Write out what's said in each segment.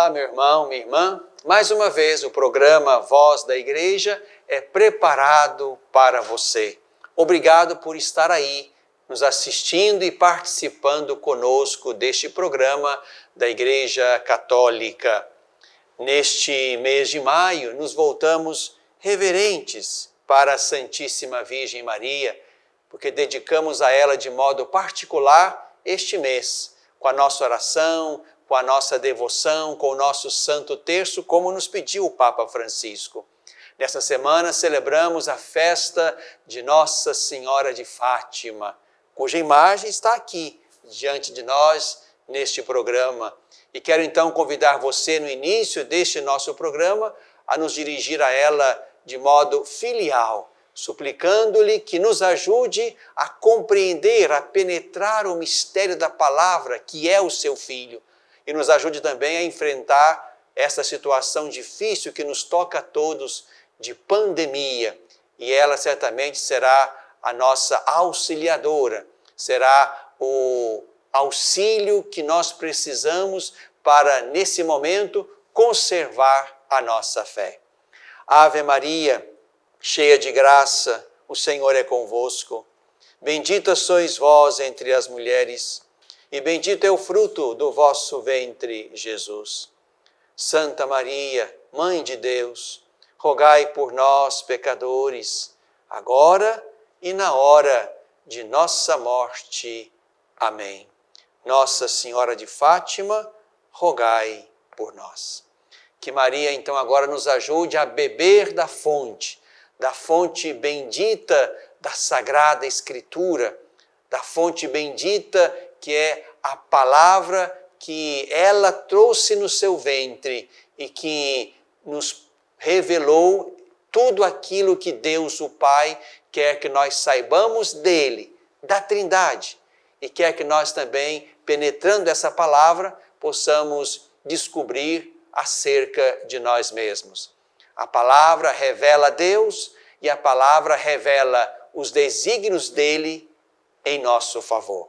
Olá, meu irmão, minha irmã. Mais uma vez, o programa Voz da Igreja é preparado para você. Obrigado por estar aí, nos assistindo e participando conosco deste programa da Igreja Católica. Neste mês de maio, nos voltamos reverentes para a Santíssima Virgem Maria, porque dedicamos a ela de modo particular este mês, com a nossa oração, com a nossa devoção, com o nosso Santo Terço, como nos pediu o Papa Francisco. Nesta semana celebramos a festa de Nossa Senhora de Fátima, cuja imagem está aqui diante de nós neste programa. E quero então convidar você no início deste nosso programa a nos dirigir a ela de modo filial, suplicando-lhe que nos ajude a compreender, a penetrar o mistério da palavra que é o seu Filho. E nos ajude também a enfrentar essa situação difícil que nos toca a todos de pandemia. E ela certamente será a nossa auxiliadora, será o auxílio que nós precisamos para, nesse momento, conservar a nossa fé. Ave Maria, cheia de graça, o Senhor é convosco. Bendita sois vós entre as mulheres, e bendito é o fruto do vosso ventre, Jesus. Santa Maria, Mãe de Deus, rogai por nós, pecadores, agora e na hora de nossa morte. Amém. Nossa Senhora de Fátima, rogai por nós. Que Maria, então, agora nos ajude a beber da fonte bendita da Sagrada Escritura, da fonte bendita que é a palavra que ela trouxe no seu ventre e que nos revelou tudo aquilo que Deus, o Pai, quer que nós saibamos dele, da Trindade, e quer que nós também, penetrando essa palavra, possamos descobrir acerca de nós mesmos. A palavra revela Deus e a palavra revela os desígnios dele em nosso favor.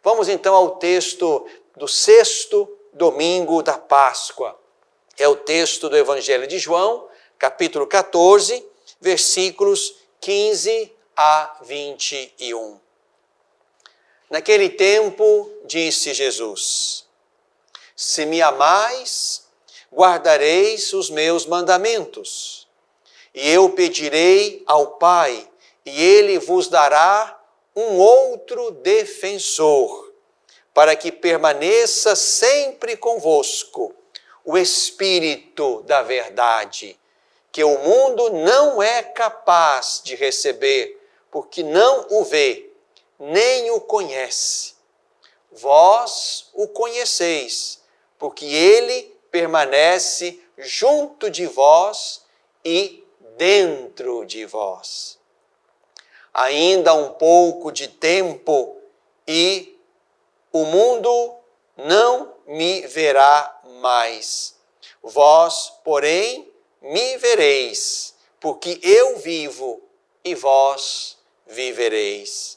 Vamos então ao texto do 6º domingo da Páscoa. É o texto do Evangelho de João, capítulo 14, versículos 15 a 21. Naquele tempo, disse Jesus: se me amais, guardareis os meus mandamentos, e eu pedirei ao Pai, e ele vos dará um outro defensor, para que permaneça sempre convosco, o Espírito da verdade, que o mundo não é capaz de receber, porque não o vê, nem o conhece. Vós o conheceis, porque ele permanece junto de vós e dentro de vós. Ainda um pouco de tempo e o mundo não me verá mais. Vós, porém, me vereis, porque eu vivo e vós vivereis.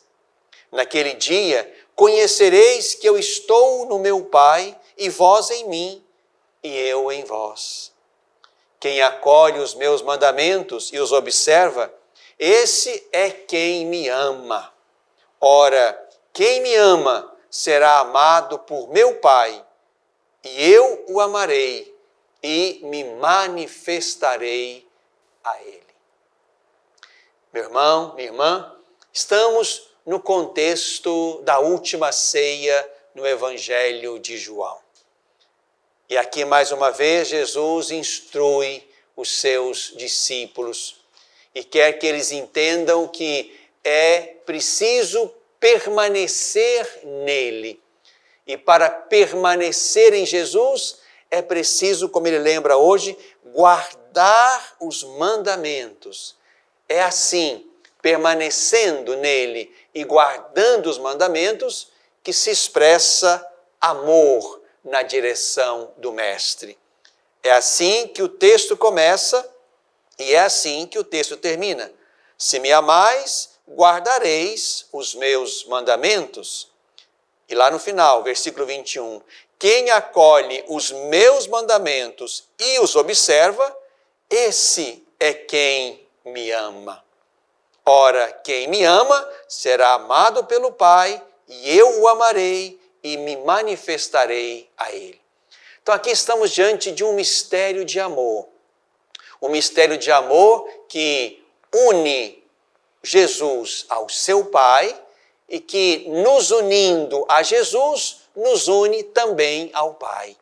Naquele dia, conhecereis que eu estou no meu Pai, e vós em mim, e eu em vós. Quem acolhe os meus mandamentos e os observa, esse é quem me ama. Ora, quem me ama será amado por meu Pai, e eu o amarei e me manifestarei a ele. Meu irmão, minha irmã, estamos no contexto da última ceia no Evangelho de João. E aqui, mais uma vez, Jesus instrui os seus discípulos e quer que eles entendam que é preciso permanecer nele. E para permanecer em Jesus, é preciso, como ele lembra hoje, guardar os mandamentos. É assim, permanecendo nele e guardando os mandamentos, que se expressa amor na direção do Mestre. É assim que o texto começa e é assim que o texto termina. Se me amais, guardareis os meus mandamentos. E lá no final, versículo 21, quem acolhe os meus mandamentos e os observa, esse é quem me ama. Ora, quem me ama será amado pelo Pai, e eu o amarei e me manifestarei a ele. Então aqui estamos diante de um mistério de amor. Um mistério de amor que une Jesus ao seu Pai e que, nos unindo a Jesus, nos une também ao Pai.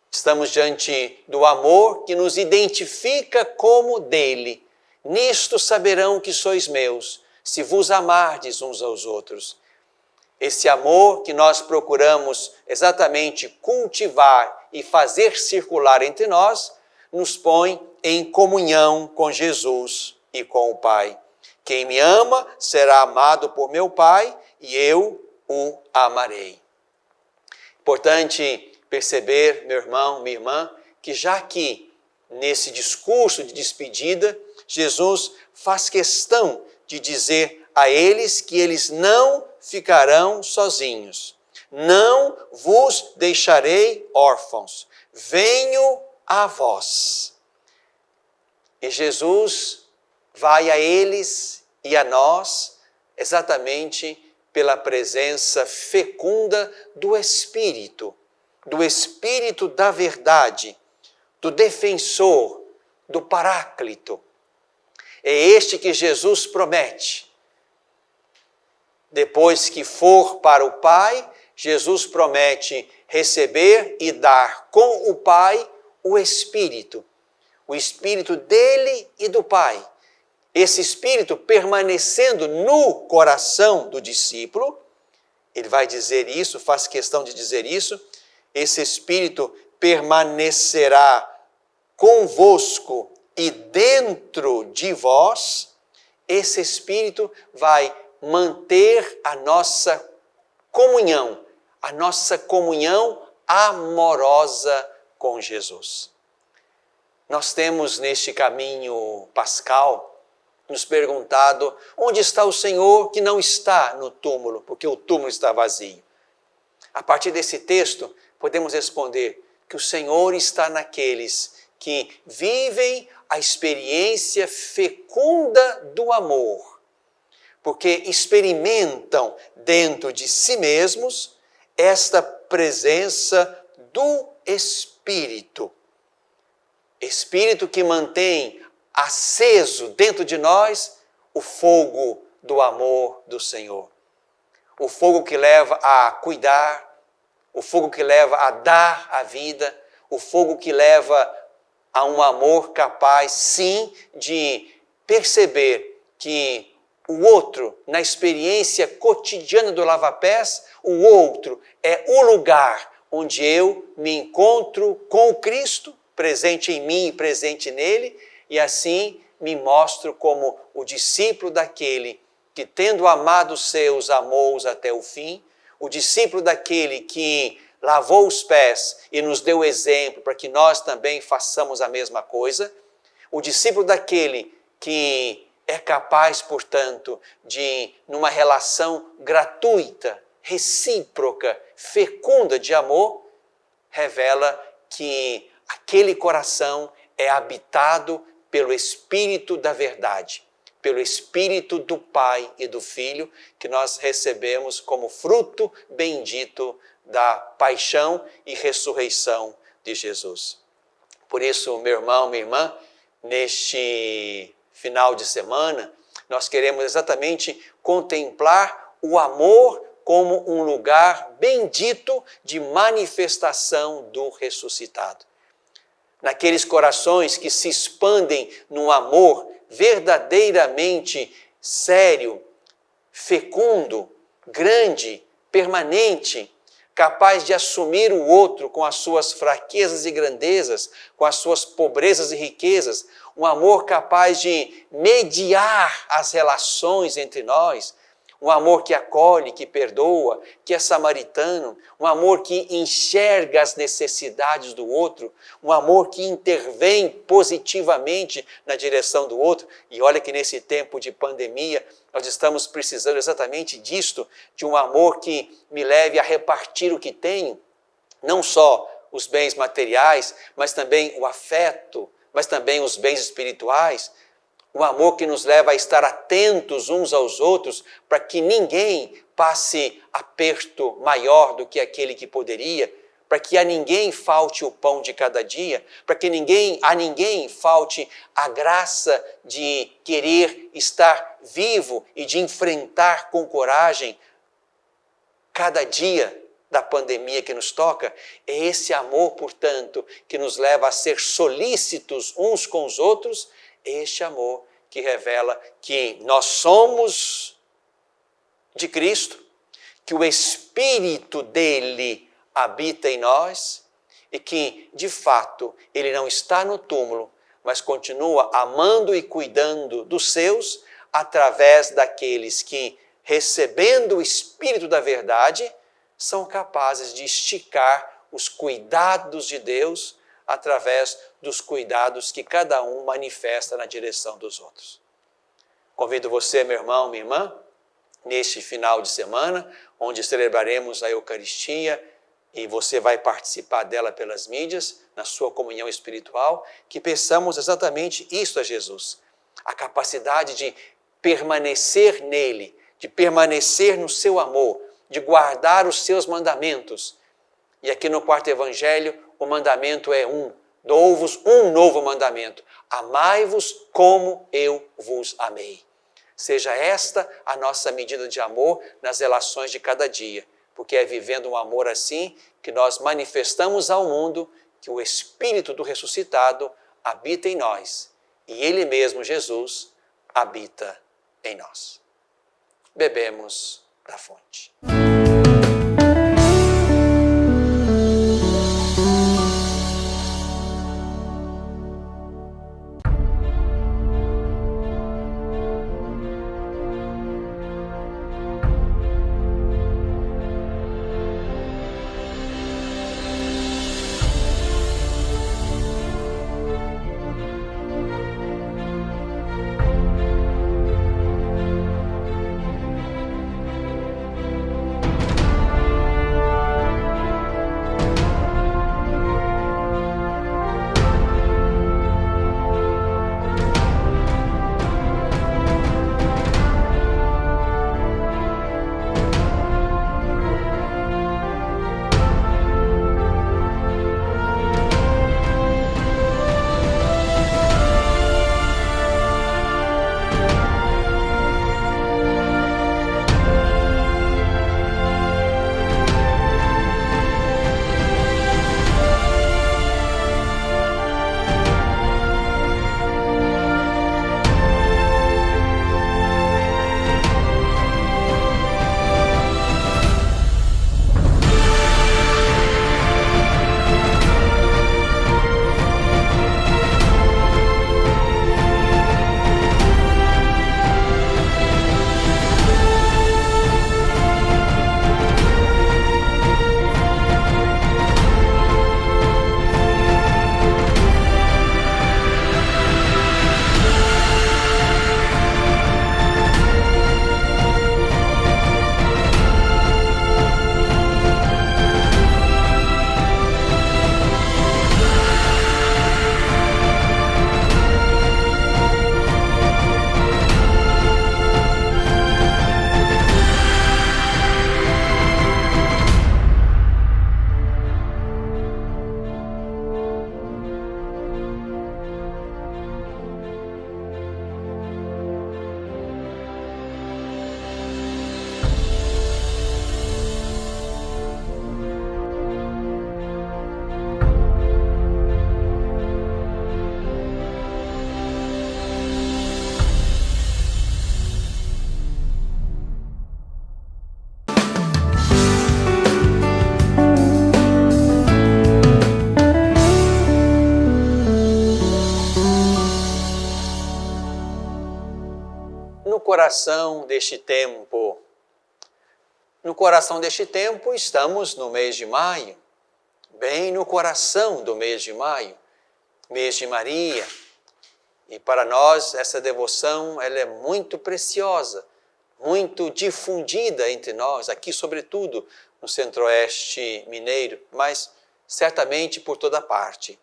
Estamos diante do amor que nos identifica como dele. Nisto saberão que sois meus, se vos amardes uns aos outros. Esse amor que nós procuramos exatamente cultivar e fazer circular entre nós, nos põe em comunhão com Jesus e com o Pai. Quem me ama será amado por meu Pai e eu o amarei. Importante perceber, meu irmão, minha irmã, que já que nesse discurso de despedida, Jesus faz questão de dizer a eles que eles não ficarão sozinhos. Não vos deixarei órfãos. Venho a vós. E Jesus vai a eles e a nós exatamente pela presença fecunda do Espírito da verdade, do defensor, do Paráclito. É este que Jesus promete. Depois que for para o Pai, Jesus promete receber e dar com o Pai o Espírito dele e do Pai. Esse Espírito permanecendo no coração do discípulo, ele vai dizer isso, faz questão de dizer isso, esse Espírito permanecerá convosco e dentro de vós, esse Espírito vai manter a nossa comunhão amorosa com Jesus. Nós temos neste caminho pascal nos perguntado onde está o Senhor que não está no túmulo, porque o túmulo está vazio. A partir desse texto, podemos responder que o Senhor está naqueles que vivem a experiência fecunda do amor, porque experimentam dentro de si mesmos esta presença do Espírito. Espírito que mantém aceso dentro de nós o fogo do amor do Senhor. O fogo que leva a cuidar, o fogo que leva a dar a vida, o fogo que leva a um amor capaz, sim, de perceber que o outro, na experiência cotidiana do lava-pés, o outro é o lugar onde eu me encontro com o Cristo, presente em mim e presente nele, e assim me mostro como o discípulo daquele que, tendo amado os seus, amou-os até o fim, o discípulo daquele que lavou os pés e nos deu exemplo para que nós também façamos a mesma coisa, o discípulo daquele que é capaz, portanto, de, numa relação gratuita, recíproca, fecunda de amor, revela que aquele coração é habitado pelo Espírito da verdade, pelo Espírito do Pai e do Filho, que nós recebemos como fruto bendito da paixão e ressurreição de Jesus. Por isso, meu irmão, minha irmã, neste final de semana, nós queremos exatamente contemplar o amor como um lugar bendito de manifestação do ressuscitado. Naqueles corações que se expandem num amor verdadeiramente sério, fecundo, grande, permanente, capaz de assumir o outro com as suas fraquezas e grandezas, com as suas pobrezas e riquezas, um amor capaz de mediar as relações entre nós, um amor que acolhe, que perdoa, que é samaritano, um amor que enxerga as necessidades do outro, um amor que intervém positivamente na direção do outro. E olha que nesse tempo de pandemia, nós estamos precisando exatamente disto, de um amor que me leve a repartir o que tenho, não só os bens materiais, mas também o afeto, mas também os bens espirituais. O amor que nos leva a estar atentos uns aos outros para que ninguém passe aperto maior do que aquele que poderia, para que a ninguém falte o pão de cada dia, para que a ninguém falte a graça de querer estar vivo e de enfrentar com coragem cada dia da pandemia que nos toca. É esse amor, portanto, que nos leva a ser solícitos uns com os outros, este amor que revela que nós somos de Cristo, que o Espírito dele habita em nós e que, de fato, ele não está no túmulo, mas continua amando e cuidando dos seus através daqueles que, recebendo o Espírito da verdade, são capazes de esticar os cuidados de Deus através dos cuidados que cada um manifesta na direção dos outros. Convido você, meu irmão, minha irmã, neste final de semana, onde celebraremos a Eucaristia e você vai participar dela pelas mídias, na sua comunhão espiritual, que peçamos exatamente isso a Jesus, a capacidade de permanecer nele, de permanecer no seu amor, de guardar os seus mandamentos. E aqui no quarto evangelho, o mandamento é dou-vos um novo mandamento, amai-vos como eu vos amei. Seja esta a nossa medida de amor nas relações de cada dia, porque é vivendo um amor assim que nós manifestamos ao mundo que o Espírito do ressuscitado habita em nós e Ele mesmo, Jesus, habita em nós. Bebemos da fonte. coração deste tempo. No coração deste tempo estamos no mês de maio, bem no coração do mês de maio, mês de Maria. E para nós essa devoção ela é muito preciosa, muito difundida entre nós, aqui sobretudo no centro-oeste mineiro, mas certamente por toda parte.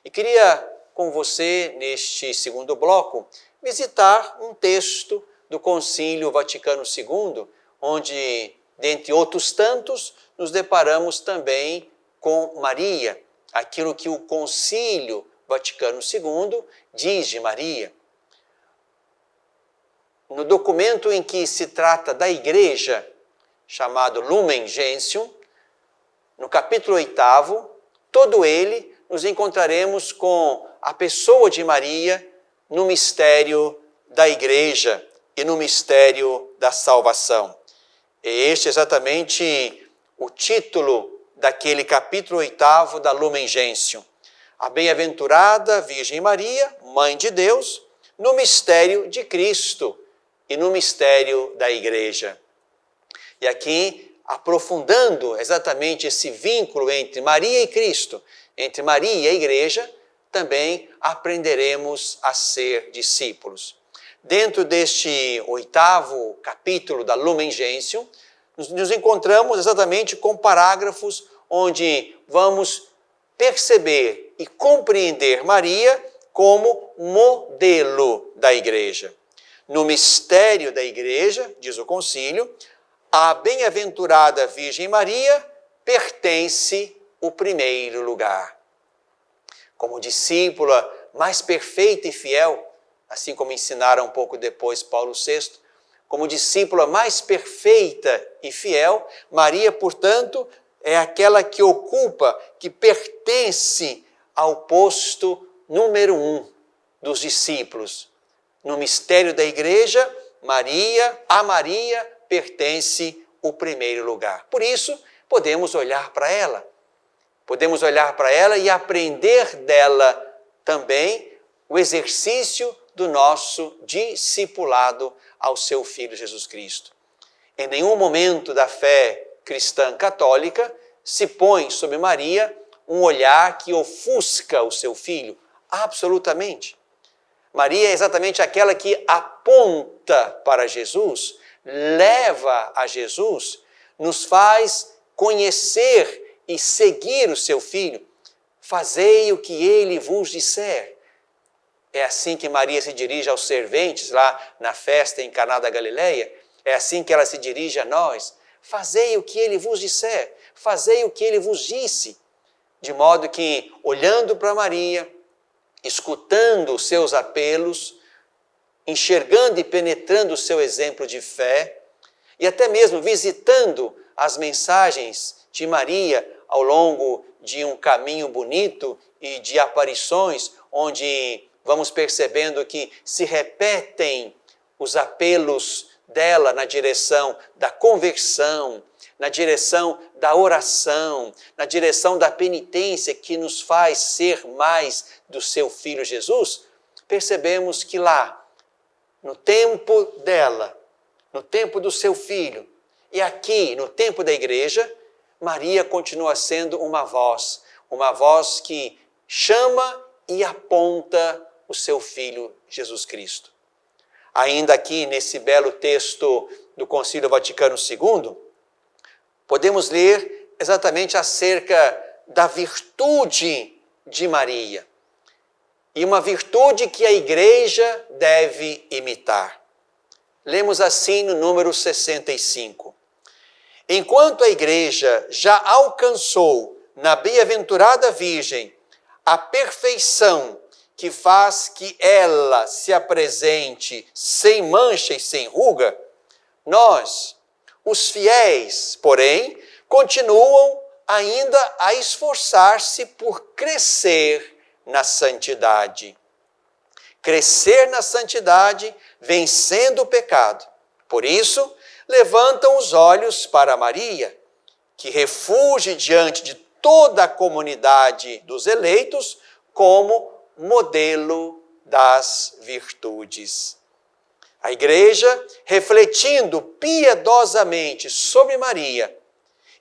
E queria com você, neste segundo bloco, visitar um texto do Concílio Vaticano II, onde, dentre outros tantos, nos deparamos também com Maria, aquilo que o Concílio Vaticano II diz de Maria. No documento em que se trata da Igreja, chamado Lumen Gentium, no capítulo 8º, todo ele nos encontraremos com a pessoa de Maria no mistério da Igreja e no mistério da salvação. Este é exatamente o título daquele capítulo 8º da Lumen Gentium. A bem-aventurada Virgem Maria, Mãe de Deus, no mistério de Cristo e no mistério da Igreja. E aqui, aprofundando exatamente esse vínculo entre Maria e Cristo, entre Maria e a Igreja, também aprenderemos a ser discípulos. Dentro deste 8º capítulo da Lumen Gentium, nos encontramos exatamente com parágrafos onde vamos perceber e compreender Maria como modelo da Igreja. No mistério da Igreja, diz o concílio, à bem-aventurada Virgem Maria pertence o primeiro lugar. Como discípula mais perfeita e fiel, assim como ensinaram um pouco depois Paulo VI, como discípula mais perfeita e fiel, Maria, portanto, é aquela que ocupa, que pertence ao posto número 1 dos discípulos. No mistério da Igreja, a Maria pertence o primeiro lugar. Por isso, podemos olhar para ela. Podemos olhar para ela e aprender dela também o exercício do nosso discipulado ao seu Filho Jesus Cristo. Em nenhum momento da fé cristã católica se põe sobre Maria um olhar que ofusca o seu Filho. Absolutamente. Maria é exatamente aquela que aponta para Jesus, leva a Jesus, nos faz conhecer e seguir o seu Filho. Fazei o que ele vos disser. É assim que Maria se dirige aos serventes lá na festa em Caná da Galileia. É assim que ela se dirige a nós. Fazei o que ele vos disser. Fazei o que ele vos disse. De modo que, olhando para Maria, escutando os seus apelos, enxergando e penetrando o seu exemplo de fé, e até mesmo visitando as mensagens de Maria ao longo de um caminho bonito e de aparições, onde vamos percebendo que se repetem os apelos dela na direção da conversão, na direção da oração, na direção da penitência que nos faz ser mais do seu Filho Jesus, percebemos que lá, no tempo dela, no tempo do seu Filho, e aqui, no tempo da Igreja, Maria continua sendo uma voz que chama e aponta o seu Filho Jesus Cristo. Ainda aqui, nesse belo texto do Concílio Vaticano II, podemos ler exatamente acerca da virtude de Maria. E uma virtude que a Igreja deve imitar. Lemos assim no número 65. Enquanto a Igreja já alcançou na bem-aventurada Virgem a perfeição que faz que ela se apresente sem mancha e sem ruga, nós, os fiéis, porém, continuam ainda a esforçar-se por crescer na santidade. Crescer na santidade, vencendo o pecado. Por isso, levantam os olhos para Maria, que refugie diante de toda a comunidade dos eleitos como modelo das virtudes. A Igreja, refletindo piedosamente sobre Maria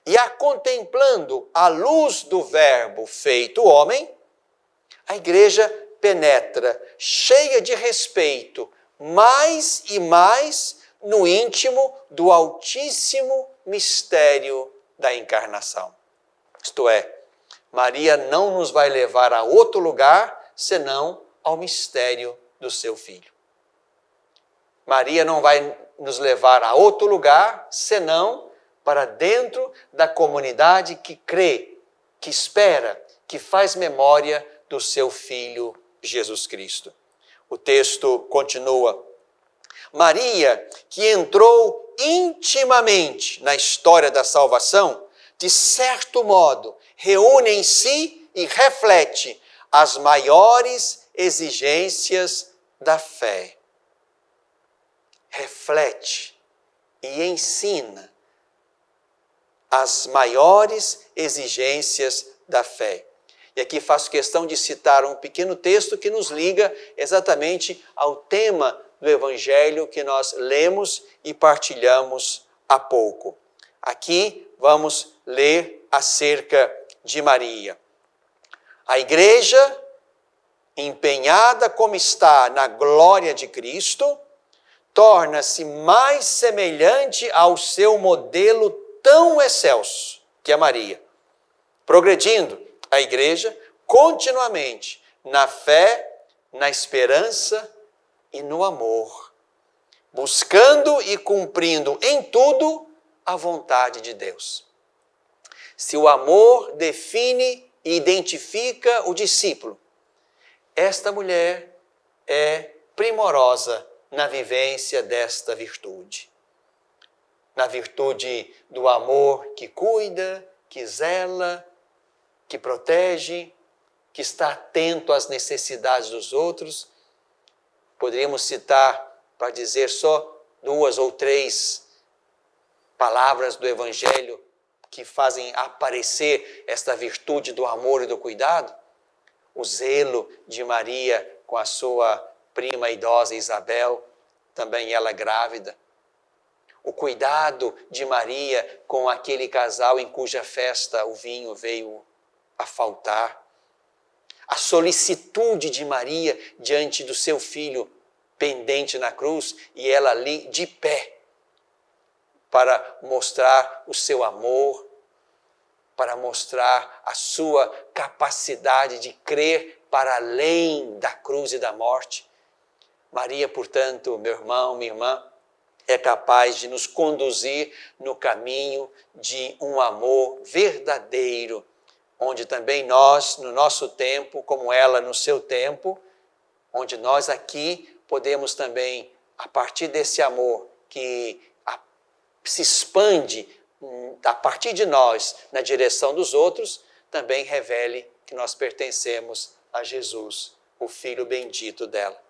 e a contemplando à luz do Verbo feito homem, a Igreja penetra, cheia de respeito, mais e mais no íntimo do altíssimo mistério da encarnação. Isto é, Maria não nos vai levar a outro lugar senão ao mistério do seu Filho. Maria não vai nos levar a outro lugar senão para dentro da comunidade que crê, que espera, que faz memória do seu Filho Jesus Cristo. O texto continua. Maria, que entrou intimamente na história da salvação, de certo modo, reúne em si e reflete as maiores exigências da fé. Reflete e ensina as maiores exigências da fé. E aqui faço questão de citar um pequeno texto que nos liga exatamente ao tema do Evangelho que nós lemos e partilhamos há pouco. Aqui vamos ler acerca de Maria. A igreja, empenhada como está na glória de Cristo, torna-se mais semelhante ao seu modelo tão excelso, que é Maria, progredindo a igreja continuamente na fé, na esperança e no amor, buscando e cumprindo em tudo a vontade de Deus. Se o amor define e identifica o discípulo, esta mulher é primorosa na vivência desta virtude. Na virtude do amor que cuida, que zela, que protege, que está atento às necessidades dos outros. Poderíamos citar, para dizer só 2 ou 3 palavras do Evangelho que fazem aparecer esta virtude do amor e do cuidado. O zelo de Maria com a sua prima idosa Isabel, também ela grávida. O cuidado de Maria com aquele casal em cuja festa o vinho veio a faltar. A solicitude de Maria diante do seu filho pendente na cruz e ela ali de pé para mostrar o seu amor, para mostrar a sua capacidade de crer para além da cruz e da morte. Maria, portanto, meu irmão, minha irmã, é capaz de nos conduzir no caminho de um amor verdadeiro, onde também nós, no nosso tempo, como ela no seu tempo, onde nós aqui podemos também, a partir desse amor que se expande a partir de nós na direção dos outros, também revele que nós pertencemos a Jesus, o Filho bendito dela.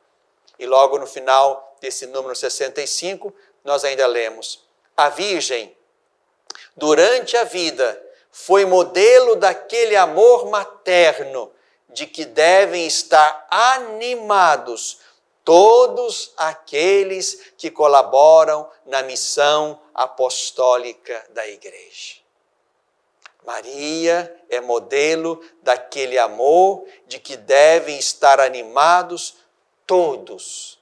E logo no final desse número 65, nós ainda lemos: a Virgem, durante a vida, foi modelo daquele amor materno de que devem estar animados todos aqueles que colaboram na missão apostólica da igreja. Maria é modelo daquele amor de que devem estar animados todos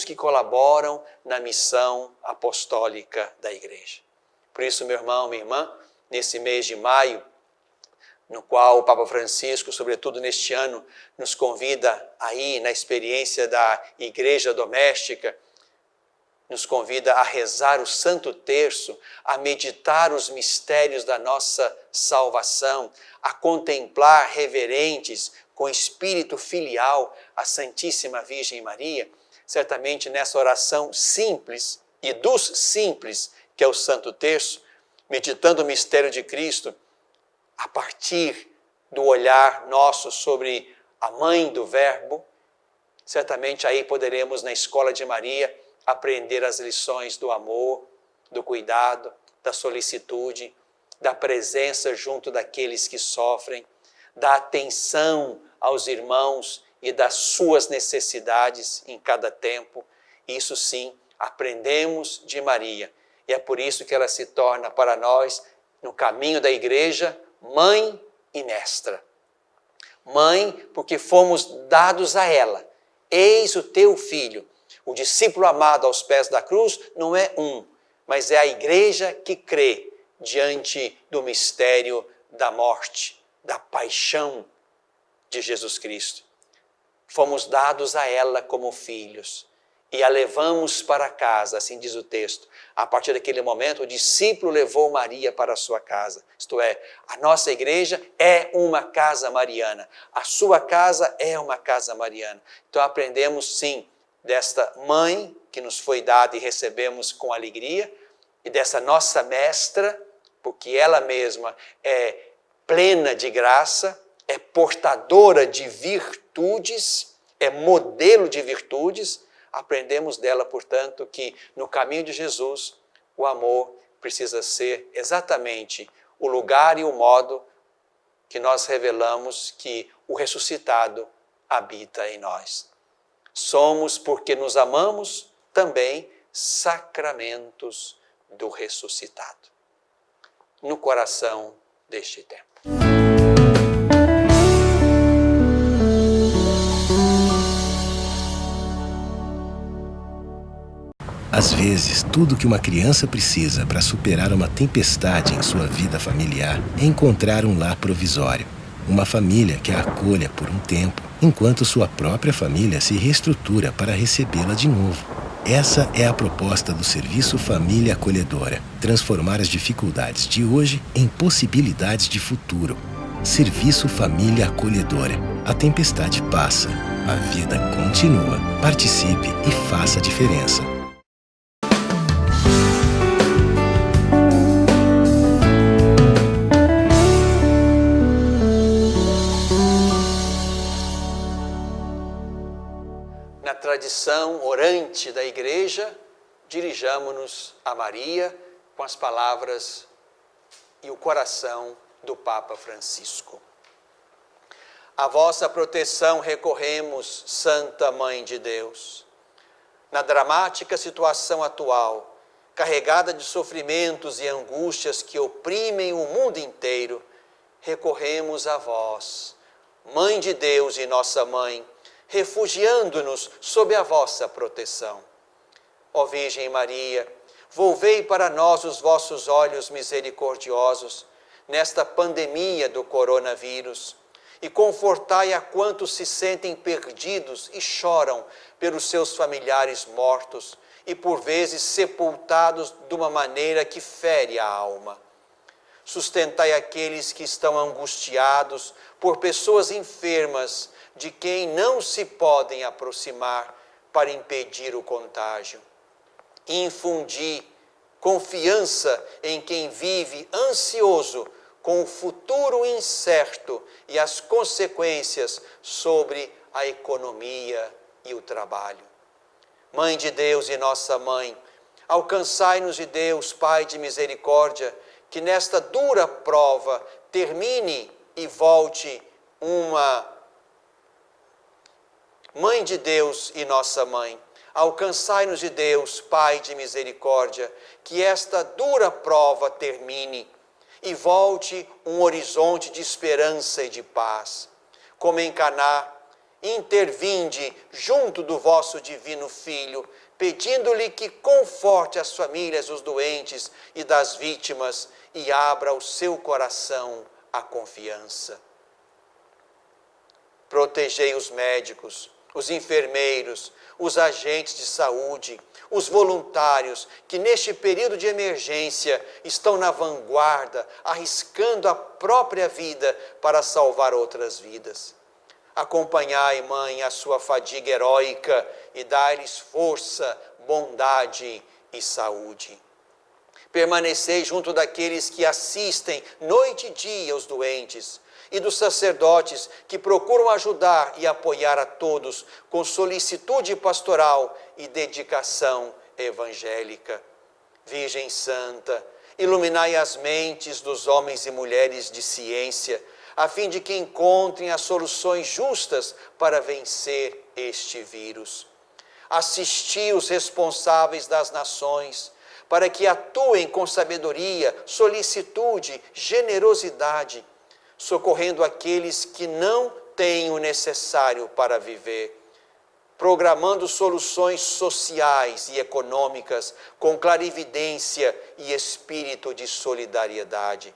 que colaboram na missão apostólica da igreja. Por isso, meu irmão, minha irmã, nesse mês de maio, no qual o Papa Francisco, sobretudo neste ano, nos convida aí na experiência da igreja doméstica, nos convida a rezar o Santo Terço, a meditar os mistérios da nossa salvação, a contemplar reverentes, com espírito filial, a Santíssima Virgem Maria. Certamente nessa oração simples e dos simples, que é o Santo Terço, meditando o mistério de Cristo, a partir do olhar nosso sobre a mãe do Verbo, certamente aí poderemos, na escola de Maria, aprender as lições do amor, do cuidado, da solicitude, da presença junto daqueles que sofrem, da atenção aos irmãos e das suas necessidades em cada tempo. Isso sim, aprendemos de Maria. E é por isso que ela se torna para nós, no caminho da igreja, mãe e mestra. Mãe, porque fomos dados a ela. Eis o teu filho. O discípulo amado aos pés da cruz não é um, mas é a igreja que crê, diante do mistério da morte, da paixão de Jesus Cristo. Fomos dados a ela como filhos e a levamos para casa, assim diz o texto. A partir daquele momento, o discípulo levou Maria para a sua casa. Isto é, a nossa igreja é uma casa mariana. A sua casa é uma casa mariana. Então aprendemos sim desta mãe que nos foi dada e recebemos com alegria, e dessa nossa mestra, porque ela mesma é plena de graça, é portadora de virtudes, é modelo de virtudes. Aprendemos dela, portanto, que no caminho de Jesus, o amor precisa ser exatamente o lugar e o modo que nós revelamos que o ressuscitado habita em nós. Somos, porque nos amamos, também sacramentos do ressuscitado. No coração deste tempo. Às vezes, tudo que uma criança precisa para superar uma tempestade em sua vida familiar é encontrar um lar provisório. Uma família que a acolha por um tempo, enquanto sua própria família se reestrutura para recebê-la de novo. Essa é a proposta do Serviço Família Acolhedora. Transformar as dificuldades de hoje em possibilidades de futuro. Serviço Família Acolhedora. A tempestade passa, a vida continua. Participe e faça a diferença. Na tradição orante da Igreja, dirijamo-nos a Maria com as palavras e o coração do Papa Francisco. A vossa proteção recorremos, Santa Mãe de Deus. Na dramática situação atual, carregada de sofrimentos e angústias que oprimem o mundo inteiro, recorremos a vós, Mãe de Deus e nossa Mãe, refugiando-nos sob a vossa proteção. Ó Virgem Maria, volvei para nós os vossos olhos misericordiosos nesta pandemia do coronavírus e confortai a quantos se sentem perdidos e choram pelos seus familiares mortos e por vezes sepultados de uma maneira que fere a alma. Sustentai aqueles que estão angustiados por pessoas enfermas de quem não se podem aproximar para impedir o contágio. Infundi confiança em quem vive ansioso com o futuro incerto e as consequências sobre a economia e o trabalho. Mãe de Deus e nossa Mãe, alcançai-nos de Deus, Pai de misericórdia, que nesta dura prova termine e volte uma Mãe de Deus e nossa Mãe, alcançai-nos de Deus, Pai de misericórdia, que esta dura prova termine e volte um horizonte de esperança e de paz. Como em Caná, intervinde junto do vosso divino Filho, pedindo-lhe que conforte as famílias dos doentes e das vítimas e abra o seu coração à confiança. Protegei os médicos, os enfermeiros, os agentes de saúde, os voluntários que neste período de emergência estão na vanguarda, arriscando a própria vida para salvar outras vidas. Acompanhai, Mãe, a sua fadiga heróica e dai-lhes força, bondade e saúde. Permanecei junto daqueles que assistem noite e dia os doentes, e dos sacerdotes que procuram ajudar e apoiar a todos com solicitude pastoral e dedicação evangélica. Virgem Santa, iluminai as mentes dos homens e mulheres de ciência, a fim de que encontrem as soluções justas para vencer este vírus. Assisti os responsáveis das nações, para que atuem com sabedoria, solicitude, generosidade, socorrendo aqueles que não têm o necessário para viver. programando soluções sociais e econômicas com clarividência e espírito de solidariedade.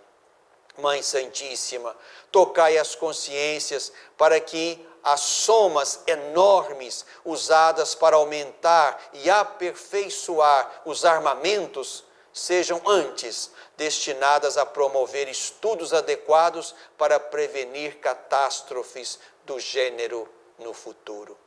Mãe Santíssima, tocai as consciências para que as somas enormes usadas para aumentar e aperfeiçoar os armamentos sejam antes destinadas a promover estudos adequados para prevenir catástrofes do gênero no futuro.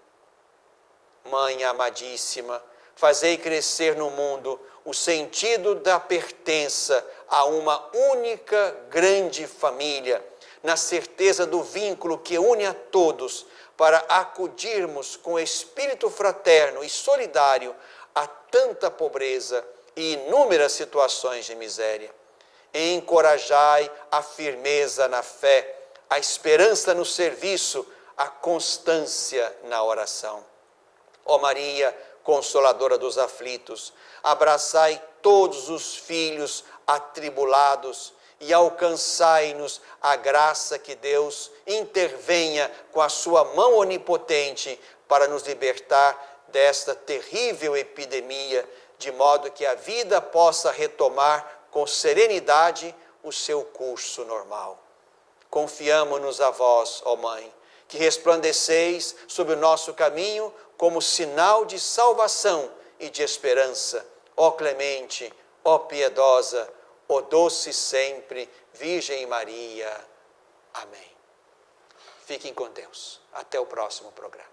Mãe amadíssima, fazei crescer no mundo o sentido da pertença a uma única grande família, na certeza do vínculo que une a todos, para acudirmos com espírito fraterno e solidário a tanta pobreza e inúmeras situações de miséria. Encorajai a firmeza na fé, a esperança no serviço, a constância na oração. Ó Maria, Consoladora dos aflitos, abraçai todos os filhos atribulados e alcançai-nos a graça que Deus intervenha com a sua mão onipotente para nos libertar desta terrível epidemia, de modo que a vida possa retomar com serenidade o seu curso normal. Confiamo-nos a vós, ó Mãe, que resplandeceis sobre o nosso caminho como sinal de salvação e de esperança. Ó clemente, ó piedosa, ó doce sempre, Virgem Maria. Amém. Fiquem com Deus. Até o próximo programa.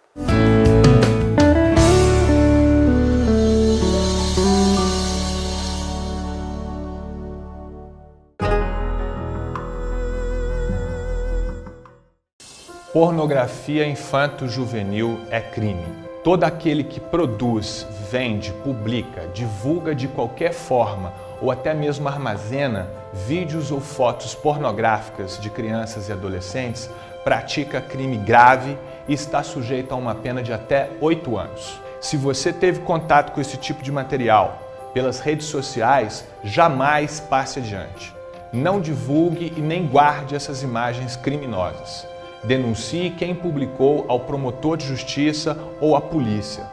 Pornografia infanto-juvenil é crime. Todo aquele que produz, vende, publica, divulga de qualquer forma ou até mesmo armazena vídeos ou fotos pornográficas de crianças e adolescentes pratica crime grave e está sujeito a uma pena de até 8 anos. Se você teve contato com esse tipo de material pelas redes sociais, jamais passe adiante. Não divulgue e nem guarde essas imagens criminosas. Denuncie quem publicou ao promotor de justiça ou à polícia.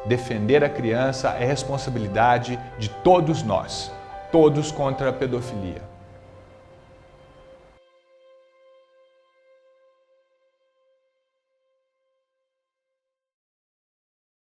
Defender a criança é responsabilidade de todos nós, todos contra a pedofilia.